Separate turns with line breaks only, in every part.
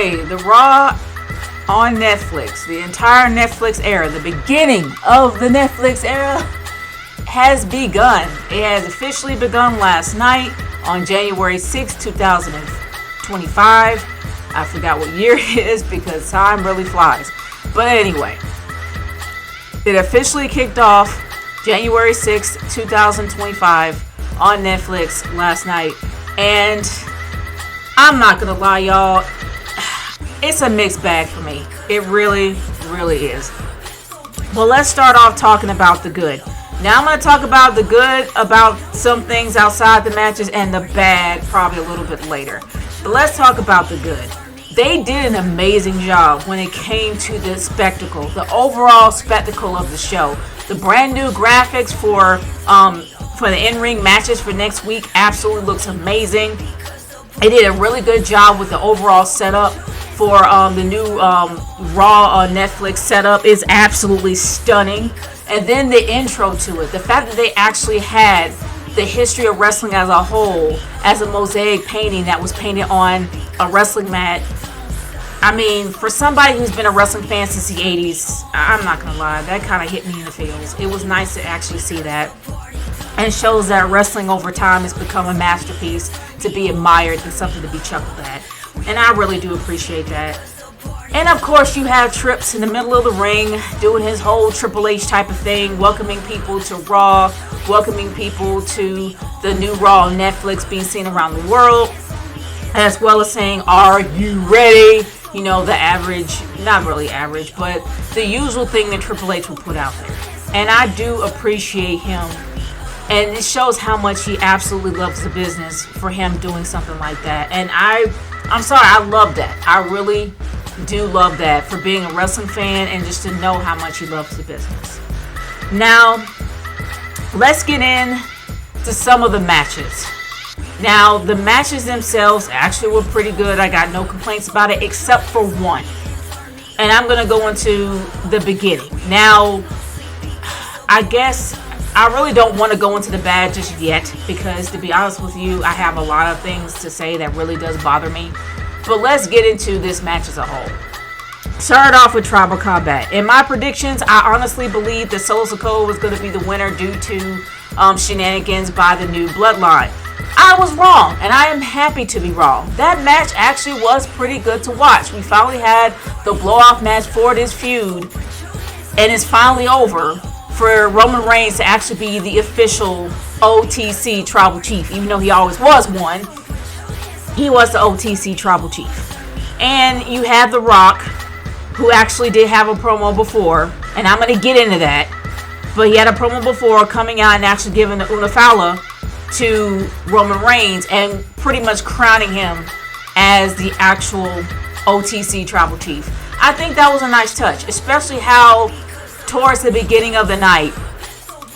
Okay, the Raw on Netflix, the entire Netflix era, the beginning of the Netflix era has begun. It has officially begun last night on January 6, 2025. I forgot what year it is because time really flies. But anyway, it officially kicked off January 6, 2025 on Netflix last night. And I'm not gonna lie, y'all, it's a mixed bag for me. It really, really is. But let's start off talking about the good. Now I'm going to talk about the good, about some things outside the matches, and the bad probably a little bit later. But let's talk about the good. They did an amazing job when it came to the spectacle, the overall spectacle of the show. The brand new graphics for the in-ring matches for next week absolutely looks amazing. They did a really good job with the overall setup for the new Raw on Netflix setup is absolutely stunning. And then the intro to it, the fact that they actually had the history of wrestling as a whole as a mosaic painting that was painted on a wrestling mat. I mean, for somebody who's been a wrestling fan since the 80s, I'm not gonna lie, that kind of hit me in the feels. It was nice to actually see that. And shows that wrestling over time has become a masterpiece to be admired and something to be chuckled at. And I really do appreciate that. And of course, you have Trips in the middle of the ring doing his whole Triple H type of thing, welcoming people to Raw, welcoming people to the new Raw on Netflix being seen around the world, as well as saying, "Are you ready?" You know, the average, not really average, but the usual thing that Triple H will put out there. And I do appreciate him. And it shows how much he absolutely loves the business for him doing something like that. And I'm sorry, I love that. I really do love that for being a wrestling fan and just to know how much he loves the business. Now, let's get in to some of the matches. Now, the matches themselves actually were pretty good. I got no complaints about it except for one. And I'm going to go into the beginning. Now, I guess I really don't want to go into the bad just yet because, to be honest with you, I have a lot of things to say that really does bother me. But let's get into this match as a whole. Started off with Tribal Combat. In my predictions, I honestly believe that Solo Sikoa was going to be the winner due to shenanigans by the New Bloodline. I was wrong, and I am happy to be wrong. That match actually was pretty good to watch. We finally had the blow-off match for this feud, and it's finally over for Roman Reigns to actually be the official OTC Tribal Chief. Even though he always was one, he was the OTC Tribal Chief. And you have The Rock, who actually did have a promo before, and I'm going to get into that, but he had a promo before coming out and actually giving the Una Fala to Roman Reigns and pretty much crowning him as the actual OTC Tribal Chief. I think that was a nice touch, especially how towards the beginning of the night,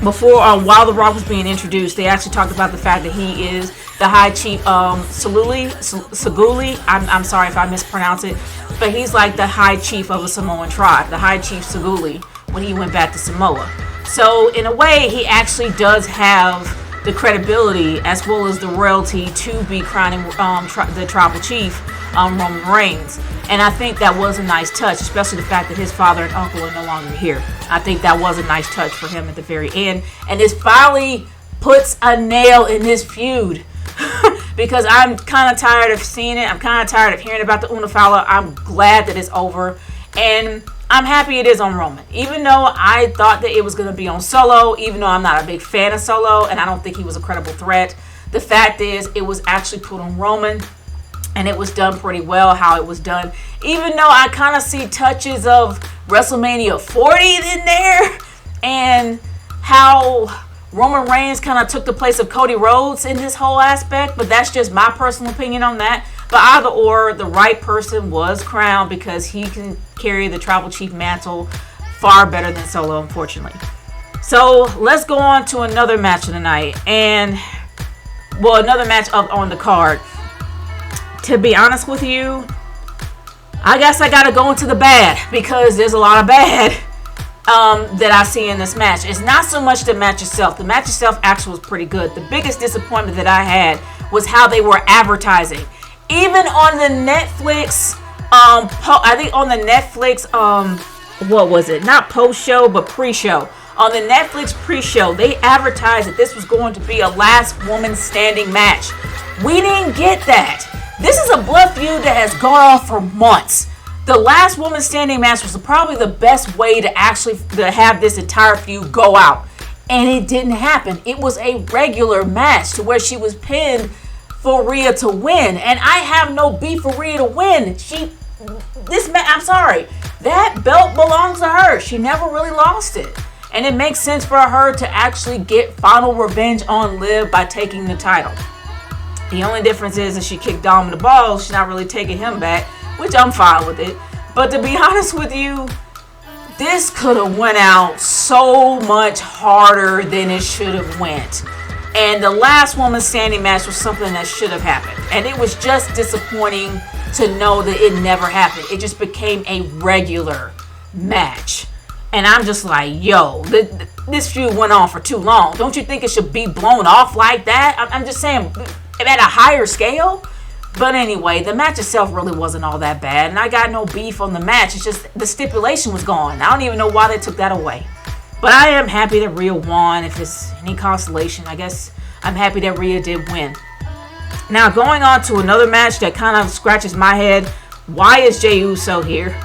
before while The Rock was being introduced, they actually talked about the fact that he is the High Chief Seguli. I'm sorry if I mispronounce it, but he's like the High Chief of a Samoan tribe, the High Chief Seguli, when he went back to Samoa. So in a way, he actually does have the credibility as well as the royalty to be crowning the Tribal Chief, Roman Reigns. And I think that was a nice touch, especially the fact that his father and uncle are no longer here. I think that was a nice touch for him at the very end. And this finally puts a nail in this feud. Because I'm kind of tired of seeing it. I'm kind of tired of hearing about the Una Fala. I'm glad that it's over. And I'm happy it is on Roman. Even though I thought that it was going to be on Solo, even though I'm not a big fan of Solo, and I don't think he was a credible threat, the fact is it was actually put on Roman. And it was done pretty well how it was done. Even though I kind of see touches of WrestleMania 40 in there. And how Roman Reigns kind of took the place of Cody Rhodes in this whole aspect. But that's just my personal opinion on that. But either or, the right person was crowned because he can carry the Tribal Chief mantle far better than Solo, unfortunately. So let's go on to another match of the night. And, well, another match up on the card. To be honest with you, I guess I gotta go into the bad because there's a lot of bad that I see in this match. It's not so much the match itself. The match itself actually was pretty good. The biggest disappointment that I had was how they were advertising. Even on the Netflix I think on the Netflix, what was it? Not post-show, but pre-show. On the Netflix pre-show, they advertised that this was going to be a last woman standing match. We didn't get that. This is a blood feud that has gone on for months. The last woman standing match was probably the best way to actually to have this entire feud go out. And it didn't happen. It was a regular match to where she was pinned for Rhea to win. And I have no beef for Rhea to win. I'm sorry. That belt belongs to her. She never really lost it. And it makes sense for her to actually get final revenge on Liv by taking the title. The only difference is that she kicked Dom in the balls. She's not really taking him back, which I'm fine with it. But to be honest with you, this could have went out so much harder than it should have went. And the last woman standing match was something that should have happened. And it was just disappointing to know that it never happened. It just became a regular match. And I'm just like, yo, this feud went on for too long. Don't you think it should be blown off like that? I'm just saying, at a higher scale. But anyway, the match itself really wasn't all that bad. And I got no beef on the match. It's just the stipulation was gone. I don't even know why they took that away. But I am happy that Rhea won. If it's any consolation, I guess I'm happy that Rhea did win. Now, going on to another match that kind of scratches my head. Why is Jey Uso here?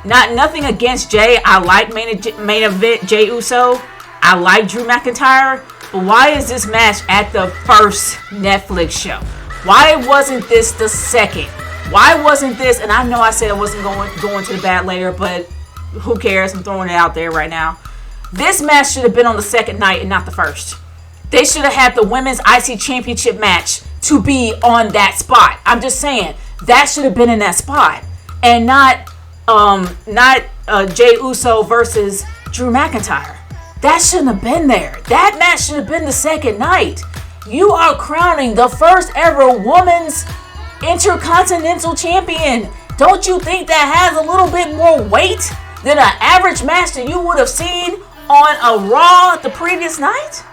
Nothing against Jey. I like main event Jey Uso. I like Drew McIntyre. But why is this match at the first Netflix show? Why wasn't this the second? Why wasn't this? And I know I said I wasn't going to the bat later, but who cares? I'm throwing it out there right now. This match should have been on the second night and not the first. They should have had the Women's IC Championship match to be on that spot. I'm just saying that should have been in that spot, and not Jey Uso versus Drew McIntyre. That shouldn't have been there. That match should have been the second night. You are crowning the first ever women's Intercontinental Champion. Don't you think that has a little bit more weight than an average match that you would have seen on a Raw the previous night?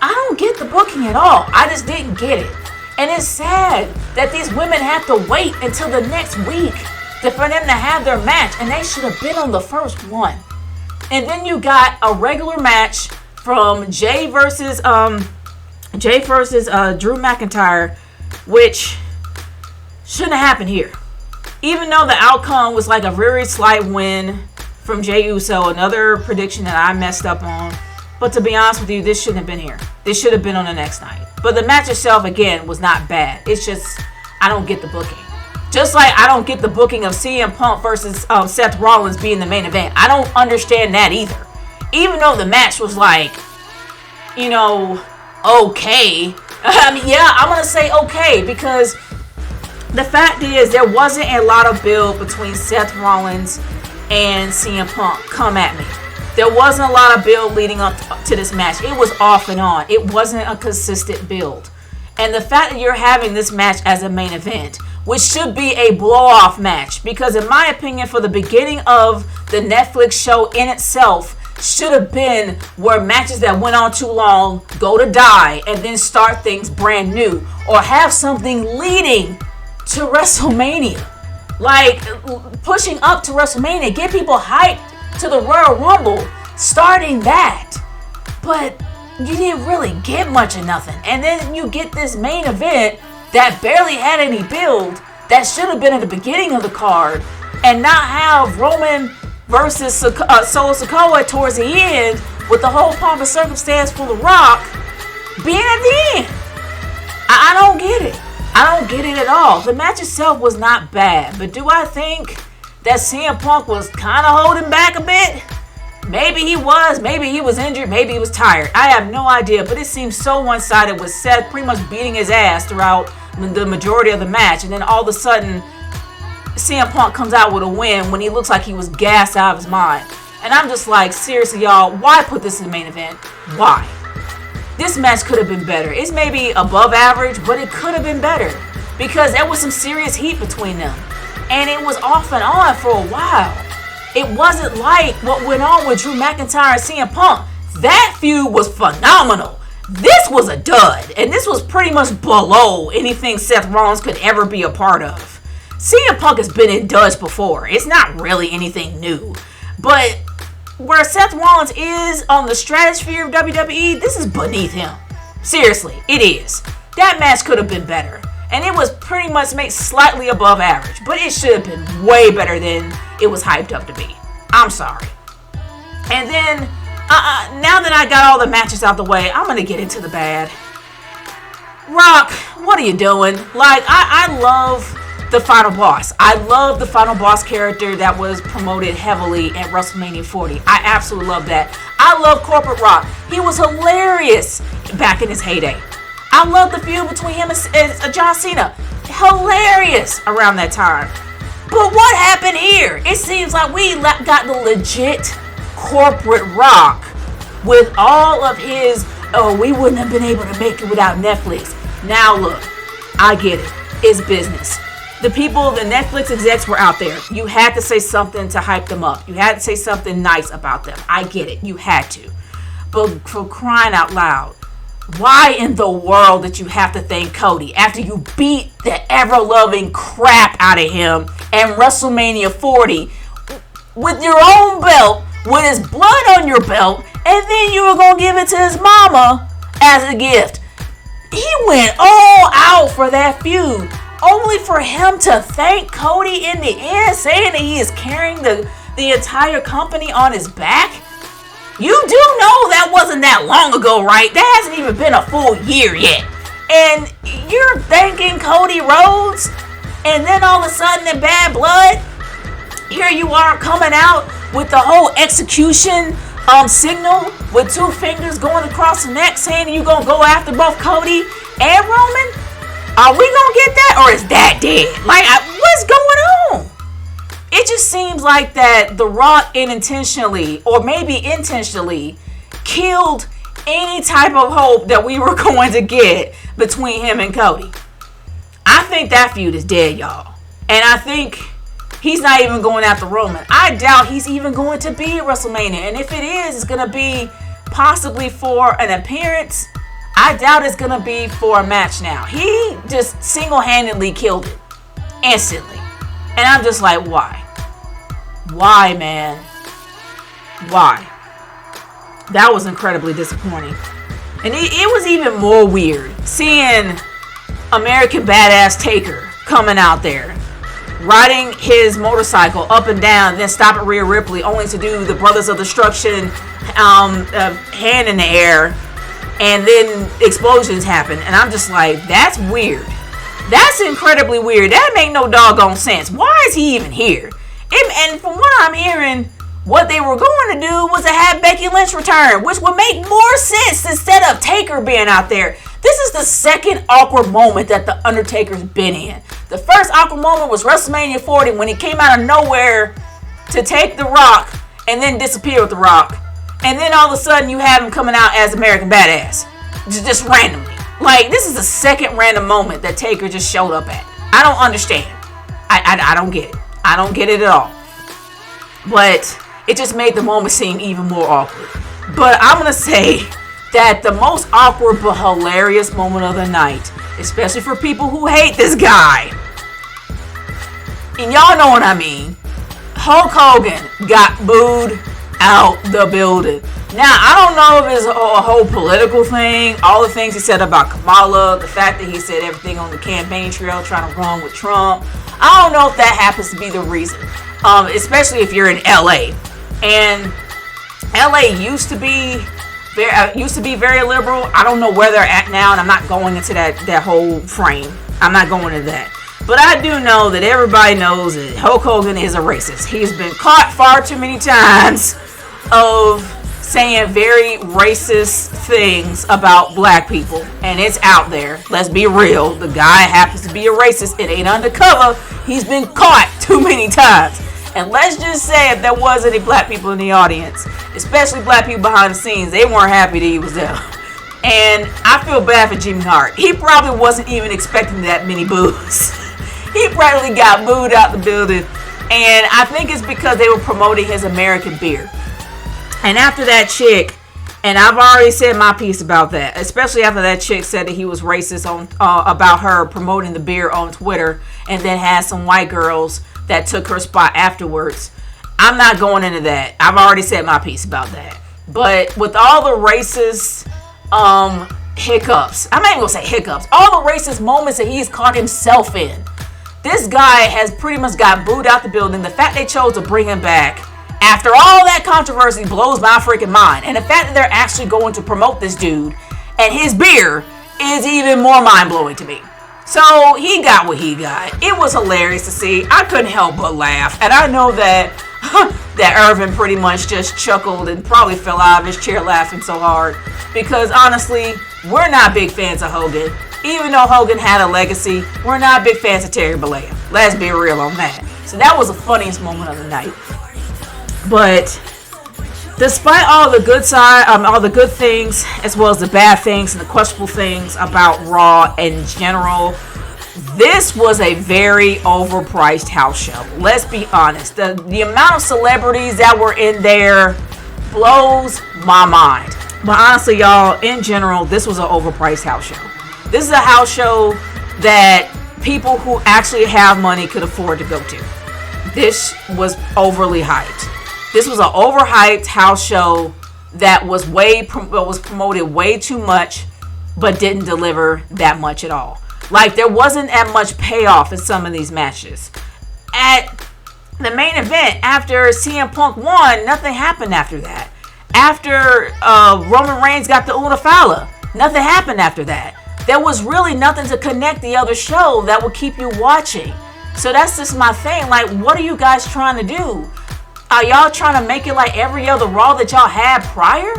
I don't get the booking at all. I just didn't get it. And it's sad that these women have to wait until the next week for them to have their match. And they should have been on the first one. And then you got a regular match from Jey versus Drew McIntyre, which shouldn't have happened here. Even though the outcome was like a very slight win from Jey Uso, another prediction that I messed up on. But to be honest with you, this shouldn't have been here. This should have been on the next night. But the match itself, again, was not bad. It's just, I don't get the booking. Just like I don't get the booking of CM Punk versus Seth Rollins being the main event. I don't understand that either. Even though the match was like, okay. I mean, yeah, I'm going to say okay, because the fact is there wasn't a lot of build between Seth Rollins and CM Punk. Come at me. There wasn't a lot of build leading up to this match. It was off and on. It wasn't a consistent build. And the fact that you're having this match as a main event, which should be a blow-off match, because in my opinion, for the beginning of the Netflix show in itself, should have been where matches that went on too long go to die and then start things brand new, or have something leading to WrestleMania, like pushing up to WrestleMania, get people hyped to the Royal Rumble, starting that. But you didn't really get much of nothing, and then you get this main event that barely had any build, that should have been at the beginning of the card, and not have Roman versus Solo Sikoa towards the end with the whole pomp and circumstance for The Rock being at the end. I don't get it. I don't get it at all. The match itself was not bad, but do I think that CM Punk was kind of holding back a bit? Maybe he was. Maybe he was injured. Maybe he was tired. I have no idea, but it seems so one-sided with Seth pretty much beating his ass throughout the majority of the match, and then all of a sudden CM Punk comes out with a win when he looks like he was gassed out of his mind. And I'm just like, seriously, y'all, why put this in the main event? Why? This match could have been better. It's maybe above average, but it could have been better, because there was some serious heat between them, and it was off and on for a while. It wasn't like what went on with Drew McIntyre and CM Punk. That feud was phenomenal. This was a dud, and this was pretty much below anything Seth Rollins could ever be a part of. CM Punk has been indulged before. It's not really anything new. But where Seth Rollins is on the stratosphere of WWE, this is beneath him. Seriously, it is. That match could have been better. And it was pretty much made slightly above average. But it should have been way better than it was hyped up to be. I'm sorry. And then, now that I got all the matches out the way, I'm going to get into the bad. Rock, what are you doing? Like, I love the Final Boss. I love the Final Boss character that was promoted heavily at WrestleMania 40. I absolutely love that. I love Corporate Rock. He was hilarious back in his heyday. I love the feud between him and John Cena. Hilarious around that time. But what happened here? It seems like we got the legit Corporate Rock with all of his, we wouldn't have been able to make it without Netflix. Now look, I get it. It's business. The people, the Netflix execs were out there. You had to say something to hype them up. You had to say something nice about them. I get it. You had to. But for crying out loud, why in the world did you have to thank Cody after you beat the ever-loving crap out of him at WrestleMania 40 with your own belt, with his blood on your belt, and then you were going to give it to his mama as a gift? He went all out for that feud, only for him to thank Cody in the end, saying that he is carrying the entire company on his back. You do know that wasn't that long ago, right? That hasn't even been a full year yet. And you're thanking Cody Rhodes, and then all of a sudden in Bad Blood, here you are coming out with the whole execution signal with two fingers going across the neck, saying you're going to go after both Cody and Roman? Are we going to get that, or is that dead? Like, what's going on? It just seems like that The Rock unintentionally, or maybe intentionally, killed any type of hope that we were going to get between him and Cody. I think that feud is dead, y'all. And I think he's not even going after Roman. I doubt he's even going to be at WrestleMania. And if it is, it's going to be possibly for an appearance. I doubt it's going to be for a match now. He just single-handedly killed it. Instantly. And I'm just like, why? Why, man? Why? That was incredibly disappointing. And it was even more weird seeing American Badass Taker coming out there, riding his motorcycle up and down, then stop at Rhea Ripley, only to do the Brothers of Destruction hand in the air, and then explosions happen. And I'm just like, that's weird. That's incredibly weird. That make no doggone sense. Why is he even here? And from what I'm hearing, what they were going to do was to have Becky Lynch return, which would make more sense instead of Taker being out there. This is the second awkward moment that The Undertaker's been in. The first awkward moment was WrestleMania 40 when he came out of nowhere to take The Rock and then disappear with The Rock. And then all of a sudden you have him coming out as American Badass. Just randomly. Like, this is the second random moment that Taker just showed up at. I don't understand. I don't get it. I don't get it at all. But it just made the moment seem even more awkward. But I'm going to say that the most awkward but hilarious moment of the night, especially for people who hate this guy, and y'all know what I mean, Hulk Hogan got booed out the building. Now, I don't know if it's a whole political thing, all the things he said about Kamala, the fact that he said everything on the campaign trail trying to run with Trump. I don't know if that happens to be the reason, especially if you're in LA. And LA used to be very liberal. I don't know where they're at now, and I'm not going into that whole frame. I'm not going into that. But I do know that everybody knows that Hulk Hogan is a racist. He's been caught far too many times of saying very racist things about black people, and it's out there. Let's be real. The guy happens to be a racist. It ain't undercover. He's been caught too many times. And let's just say if there was any black people in the audience, especially black people behind the scenes, they weren't happy that he was there. And I feel bad for Jimmy Hart. He probably wasn't even expecting that many boos. He probably got booed out the building. And I think it's because they were promoting his American beer. And after that chick And I've already said my piece about that, especially after that chick said that he was racist on about her promoting the beer on Twitter, and then had some white girls that took her spot afterwards. I'm not going into that. I've already said my piece about that. But with all the racist hiccups, I'm not even gonna say hiccups, all the racist moments that he's caught himself in, this guy has pretty much got booed out the building. The fact they chose to bring him back after all that controversy blows my freaking mind. And the fact that they're actually going to promote this dude and his beer is even more mind-blowing to me. So he got what he got. It was hilarious to see. I couldn't help but laugh. And I know that that Irvin pretty much just chuckled and probably fell out of his chair laughing so hard. Because honestly, we're not big fans of Hogan. Even though Hogan had a legacy, we're not big fans of Terry Bollea. Let's be real on that. So that was the funniest moment of the night. But despite all the good all the good things, as well as the bad things and the questionable things about Raw in general, this was a very overpriced house show. Let's be honest. The amount of celebrities that were in there blows my mind. But honestly, y'all, in general, this was an overpriced house show. This is a house show that people who actually have money could afford to go to. This was overly hyped. This was an overhyped house show that was promoted way too much, but didn't deliver that much at all. Like, there wasn't that much payoff in some of these matches. At the main event, after CM Punk won, nothing happened after that. After Roman Reigns got the Una Fala, nothing happened after that. There was really nothing to connect the other show that would keep you watching. So that's just my thing. Like, what are you guys trying to do? Are y'all trying to make it like every other Raw that y'all had prior?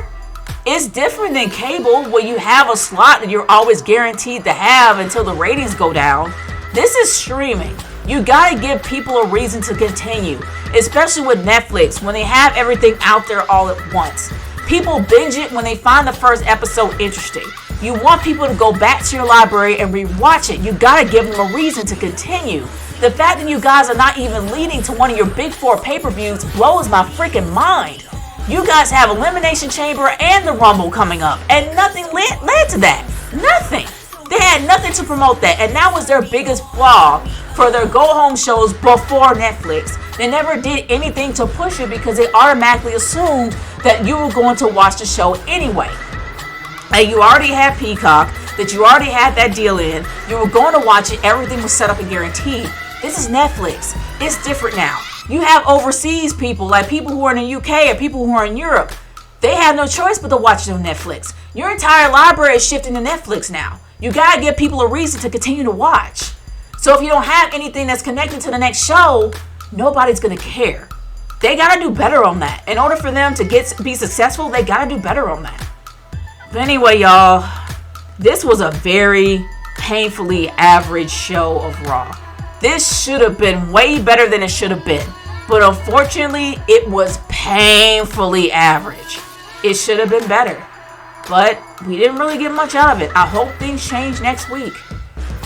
It's different than cable, where you have a slot that you're always guaranteed to have until the ratings go down. This is streaming. You gotta give people a reason to continue, especially with Netflix, when they have everything out there all at once. People binge it when they find the first episode interesting. You want people to go back to your library and rewatch it. You gotta give them a reason to continue. The fact that you guys are not even leading to one of your big four pay-per-views blows my freaking mind. You guys have Elimination Chamber and the Rumble coming up, and nothing led to that. Nothing. They had nothing to promote that, and that was their biggest flaw for their go-home shows before Netflix. They never did anything to push it because they automatically assumed that you were going to watch the show anyway. And you already had Peacock, that you already had that deal in. You were going to watch it. Everything was set up and guaranteed. This is Netflix. It's different now. You have overseas people, like people who are in the UK or people who are in Europe. They have no choice but to watch it on Netflix. Your entire library is shifting to Netflix now. You gotta give people a reason to continue to watch. So if you don't have anything that's connected to the next show, nobody's gonna care. They gotta do better on that. In order for them to be successful, they gotta do better on that. But anyway, y'all, this was a very painfully average show of Raw. This should have been way better than it should have been. But unfortunately, it was painfully average. It should have been better. But we didn't really get much out of it. I hope things change next week.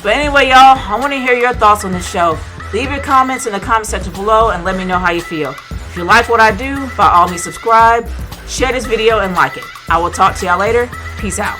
But anyway, y'all, I want to hear your thoughts on this show. Leave your comments in the comment section below and let me know how you feel. If you like what I do, by all means subscribe, share this video, and like it. I will talk to y'all later. Peace out.